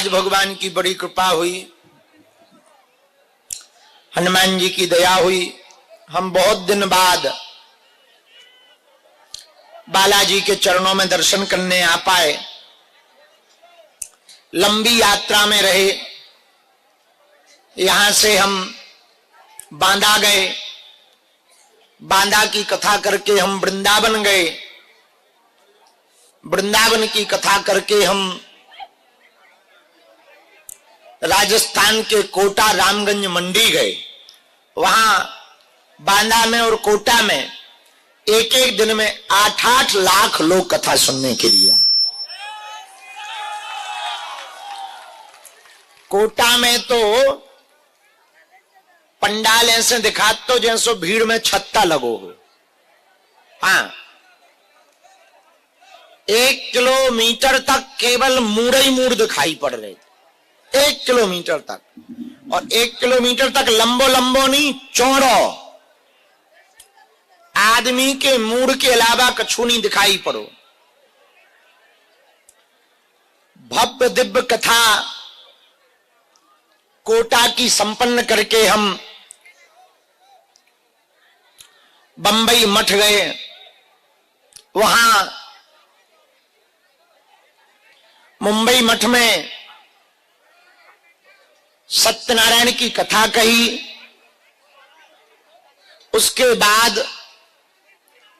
आज भगवान की बड़ी कृपा हुई, हनुमान जी की दया हुई, हम बहुत दिन बाद बालाजी के चरणों में दर्शन करने आ पाए। लंबी यात्रा में रहे, यहां से हम बांदा गए, बांदा की कथा करके हम वृंदावन गए, वृंदावन की कथा करके हम राजस्थान के कोटा रामगंज मंडी गए। वहां बांदा में और कोटा में एक एक दिन में 8-8 लाख लोग कथा सुनने के लिए आए। कोटा में तो पंडाल ऐसे दिखाते तो जैसो भीड़ में छत्ता लगो हो। हाँ, 1 किलोमीटर तक केवल मूड़ ही मूड़ दिखाई पड़ रहे थे, 1 किलोमीटर तक, और 1 किलोमीटर तक लंबो लंबो नहीं, चौड़ो, आदमी के मूड के अलावा कछु नहीं दिखाई पड़ो। भव्य दिव्य कथा कोटा की संपन्न करके हम बंबई मठ गए। वहां मुंबई मठ में सत्यनारायण की कथा कही। उसके बाद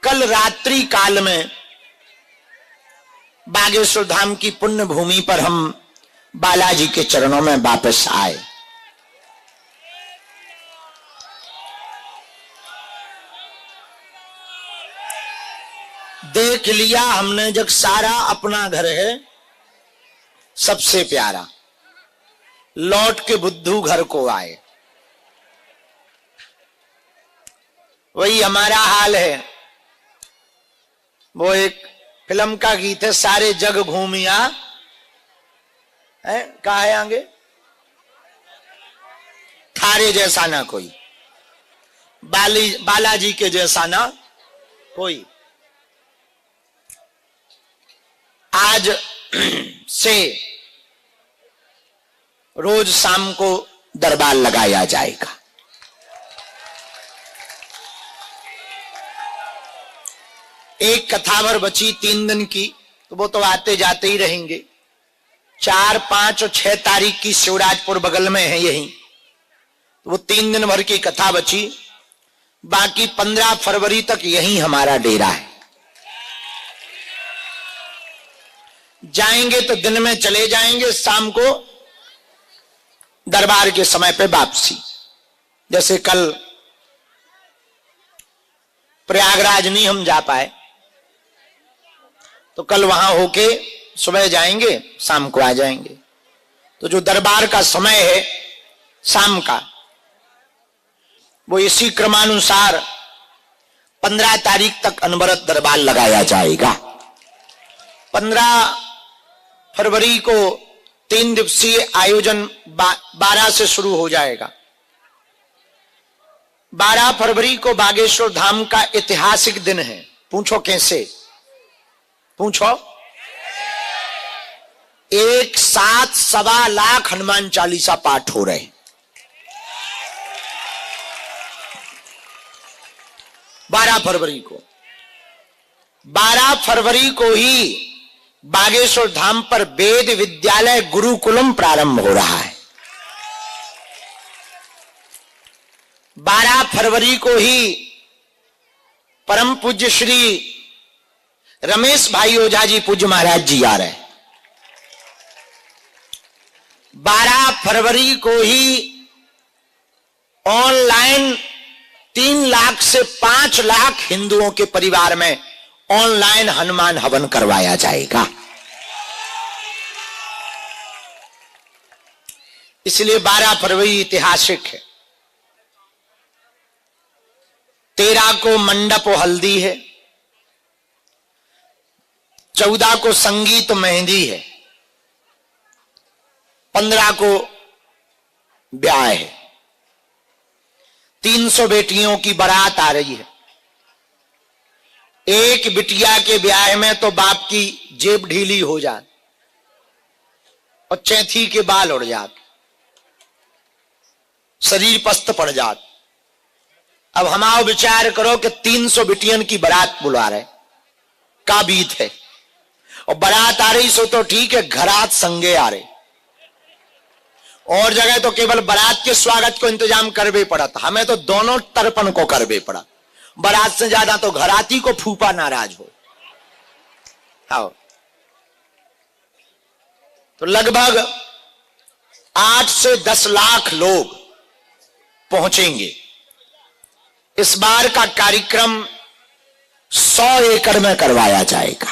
कल रात्रि काल में बागेश्वर धाम की पुण्य भूमि पर हम बालाजी के चरणों में वापस आए। देख लिया हमने जग सारा अपना घर है सबसे प्यारा, लौट के बुद्धू घर को आए। वही हमारा हाल है। वो एक फिल्म का गीत है, सारे जग घूमिया है, कहा है आगे, थारे जैसा ना कोई, बालाजी के जैसा ना कोई। आज से रोज शाम को दरबार लगाया जाएगा। एक कथावर बची 3 दिन की, तो वो तो आते जाते ही रहेंगे। 4, 5 और 6 तारीख की शिवराजपुर बगल में है यही, तो वो 3 दिन भर की कथा बची। बाकी 15 फरवरी तक यही हमारा डेरा है। जाएंगे तो दिन में चले जाएंगे, शाम को दरबार के समय पे वापसी। जैसे कल प्रयागराज नहीं हम जा पाए, तो कल वहां होके सुबह जाएंगे, शाम को आ जाएंगे। तो जो दरबार का समय है शाम का, वो इसी क्रमानुसार 15 तारीख तक अनवरत दरबार लगाया जाएगा। 15 फरवरी को 3 दिवसीय आयोजन 12 से शुरू हो जाएगा। 12 फरवरी को बागेश्वर धाम का ऐतिहासिक दिन है। पूछो कैसे? पूछो। एक साथ 1.25 लाख हनुमान चालीसा पाठ हो रहे। 12 फरवरी को, 12 फरवरी को ही बागेश्वर धाम पर वेद विद्यालय गुरुकुलम प्रारंभ हो रहा है। 12 फरवरी को ही परम पूज्य श्री रमेश भाई ओझा जी पूज्य महाराज जी आ रहे हैं। 12 फरवरी को ही ऑनलाइन 3 लाख से 5 लाख हिंदुओं के परिवार में ऑनलाइन हनुमान हवन करवाया जाएगा। इसलिए 12 फरवरी ऐतिहासिक है। 13 को मंडप हल्दी है, 14 को संगीत मेहंदी है, 15 को ब्याह है। 300 बेटियों की बारात आ रही है। एक बिटिया के ब्याह में तो बाप की जेब ढीली हो जाए, और चैथी के बाल उड़ जात, शरीर पस्त पड़ जात। अब हम आओ विचार करो कि 300 बिटियन की बारात बुला रहे, का बीत है। और बारात आ रही सो तो ठीक है, घरात संगे आ रहे। और जगह तो केवल बारात के स्वागत को इंतजाम करवे पड़ा था, हमें तो दोनों तर्पण को करवे पड़ा। बारात से ज्यादा तो घराती को फूफा नाराज हो। हाँ, तो लगभग 8 से 10 लाख लोग पहुंचेंगे। इस बार का कार्यक्रम 100 एकड़ में करवाया जाएगा।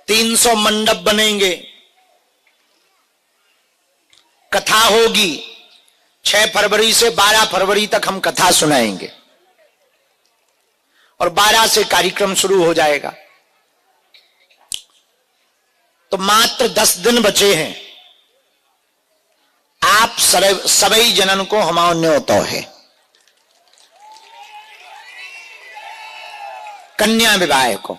तीन 300 मंडप बनेंगे, कथा होगी। 6 फरवरी से 12 फरवरी तक हम कथा सुनाएंगे और 12 से कार्यक्रम शुरू हो जाएगा। तो मात्र 10 दिन बचे हैं। आप सभी जनन को हमारा न्योतो है। कन्या विवाह को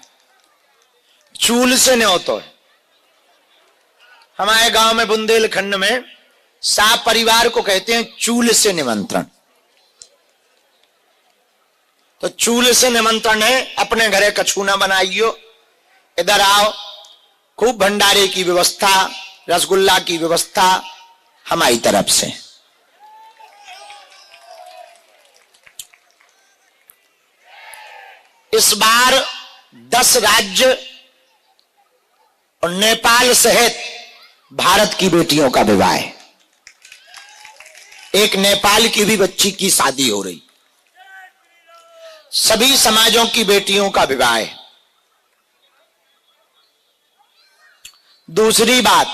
चूल से न्योतो है। हमारे गांव में बुंदेलखंड में साप परिवार को कहते हैं चूल से निमंत्रण। तो चूल से निमंत्रण है, अपने घरे कछूना बनाइयो, इधर आओ, खूब भंडारे की व्यवस्था, रसगुल्ला की व्यवस्था हमारी तरफ से। इस बार 10 राज्य और नेपाल सहित भारत की बेटियों का विवाह है। एक नेपाल की भी बच्ची की शादी हो रही। सभी समाजों की बेटियों का विवाह है। दूसरी बात,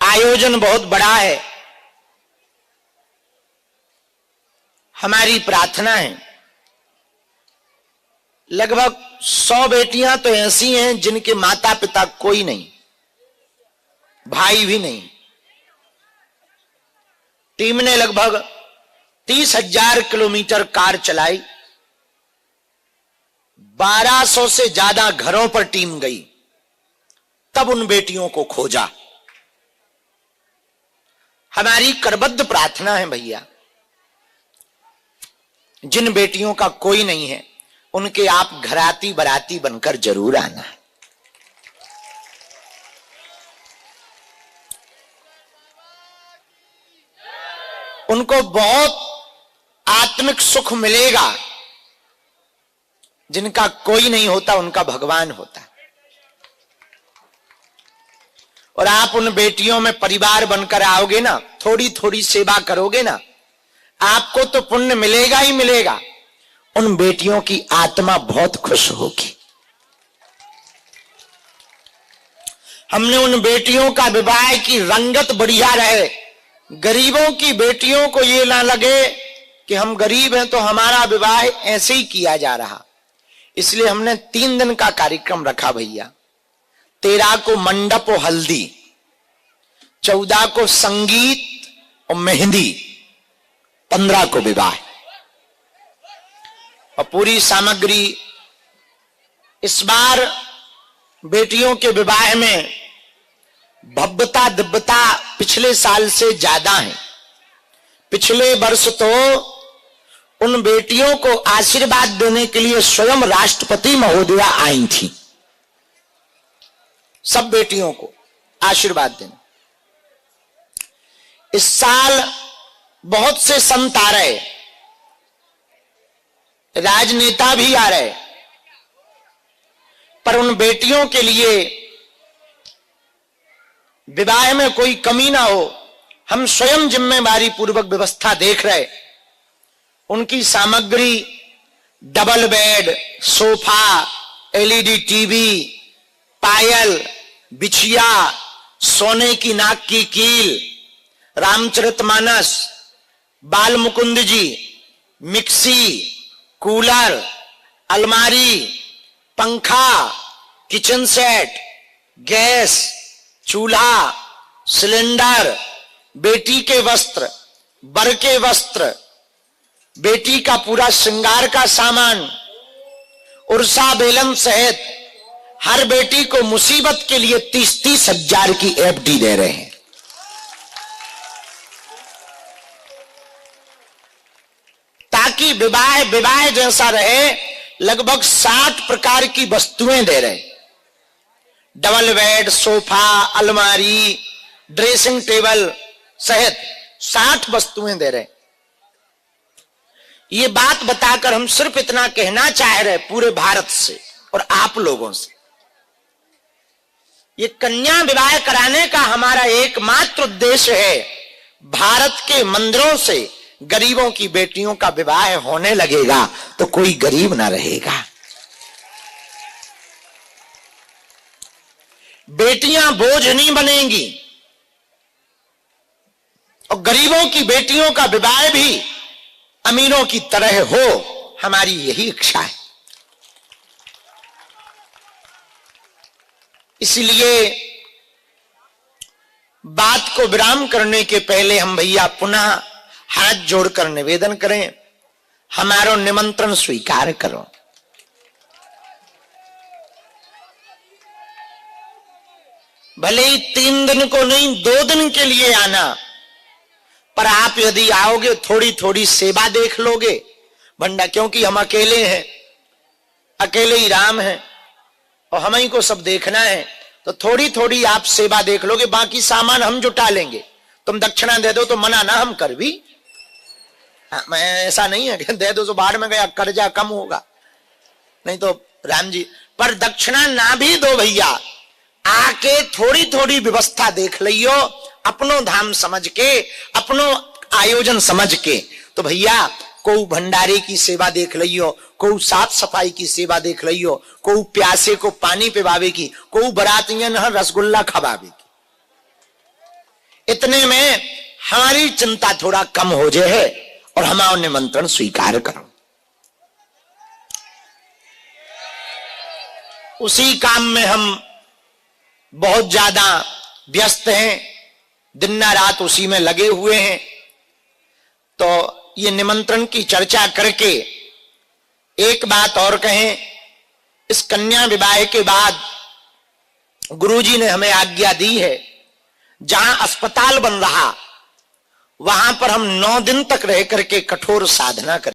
आयोजन बहुत बड़ा है। हमारी प्रार्थना है, लगभग 100 बेटियां तो ऐसी हैं जिनके माता पिता कोई नहीं, भाई भी नहीं। टीम ने लगभग 30,000 किलोमीटर कार चलाई, 1200 से ज्यादा घरों पर टीम गई, तब उन बेटियों को खोजा। हमारी करबद्ध प्रार्थना है भैया, जिन बेटियों का कोई नहीं है उनके आप घराती बराती बनकर जरूर आना है। उनको बहुत आत्मिक सुख मिलेगा। जिनका कोई नहीं होता उनका भगवान होता है। और आप उन बेटियों में परिवार बनकर आओगे ना, थोड़ी थोड़ी सेवा करोगे ना, आपको तो पुण्य मिलेगा ही मिलेगा। उन बेटियों की आत्मा बहुत खुश होगी। हमने उन बेटियों का विवाह की रंगत बढ़िया रहे। गरीबों की बेटियों को ये ना लगे कि हम गरीब हैं तो हमारा विवाह ऐसे ही किया जा रहा। इसलिए हमने 3 दिन का कार्यक्रम रखा भैया। 13 को मंडप और हल्दी, 14 को संगीत और मेहंदी, 15 को विवाह। और पूरी सामग्री इस बार बेटियों के विवाह में भव्यता दिव्यता पिछले साल से ज्यादा है। पिछले वर्ष तो उन बेटियों को आशीर्वाद देने के लिए स्वयं राष्ट्रपति महोदया आई थी, सब बेटियों को आशीर्वाद देने। इस साल बहुत से संत आ रहे, राजनेता भी आ रहे, पर उन बेटियों के लिए विवाह में कोई कमी ना हो, हम स्वयं जिम्मेदारी पूर्वक व्यवस्था देख रहे। उनकी सामग्री double bed, sofa, LED TV, पायल, बिछिया, सोने की नाक की कील, रामचरितमानस, बाल मुकुंद जी, मिक्सी, कूलर, अलमारी, पंखा, किचन सेट, गैस, चूल्हा, सिलेंडर, बेटी के वस्त्र, बर के वस्त्र, बेटी का पूरा श्रृंगार का सामान, उर्सा बेलन सहित हर बेटी को मुसीबत के लिए 30-30 हजार की एफडी दे रहे हैं। ताकि विवाह जैसा रहे। लगभग 60 प्रकार की वस्तुएं दे रहे, डबल बेड, सोफा, अलमारी, ड्रेसिंग टेबल सहित 60 वस्तुएं दे रहे। ये बात बताकर हम सिर्फ इतना कहना चाह रहे पूरे भारत से और आप लोगों से, ये कन्या विवाह कराने का हमारा एकमात्र उद्देश्य है, भारत के मंदिरों से गरीबों की बेटियों का विवाह होने लगेगा तो कोई गरीब ना रहेगा। बेटियां बोझ नहीं बनेंगी और गरीबों की बेटियों का विवाह भी अमीरों की तरह हो, हमारी यही इच्छा है। इसलिए बात को विराम करने के पहले हम भैया पुनः हाथ जोड़कर निवेदन करें, हमारा निमंत्रण स्वीकार करो। भले ही 3 दिन को नहीं 2 दिन के लिए आना, पर आप यदि आओगे थोड़ी थोड़ी सेवा देख लोगे भंडा, क्योंकि हम अकेले हैं, अकेले ही राम हैं और हम ही को सब देखना है, तो थोड़ी थोड़ी आप सेवा देख लोगे, बाकी सामान हम जुटा लेंगे। तुम दक्षिणा दे दो तो मना ना हम कर भी, मैं ऐसा नहीं है कि दे दो तो बाढ़ में गया कर्जा कम होगा, नहीं तो राम जी, पर दक्षिणा ना भी दो भैया, आके थोड़ी थोड़ी व्यवस्था देख लियो, अपनो धाम समझ के, अपनो आयोजन समझ के। तो भैया को भंडारे की सेवा देख लियो, को साफ सफाई की सेवा देख लियो, को प्यासे को पानी पिवावे की, को बरातियन रसगुल्ला खवावे की। इतने में हमारी चिंता थोड़ा कम हो जाए और हमारा निमंत्रण स्वीकार करो। उसी काम में हम बहुत ज्यादा व्यस्त हैं, दिन रात उसी में लगे हुए हैं। तो ये निमंत्रण की चर्चा करके एक बात और कहें, इस कन्या विवाह के बाद गुरुजी ने हमें आज्ञा दी है, जहां अस्पताल बन रहा वहां पर हम 9 दिन तक रह करके कठोर साधना करें।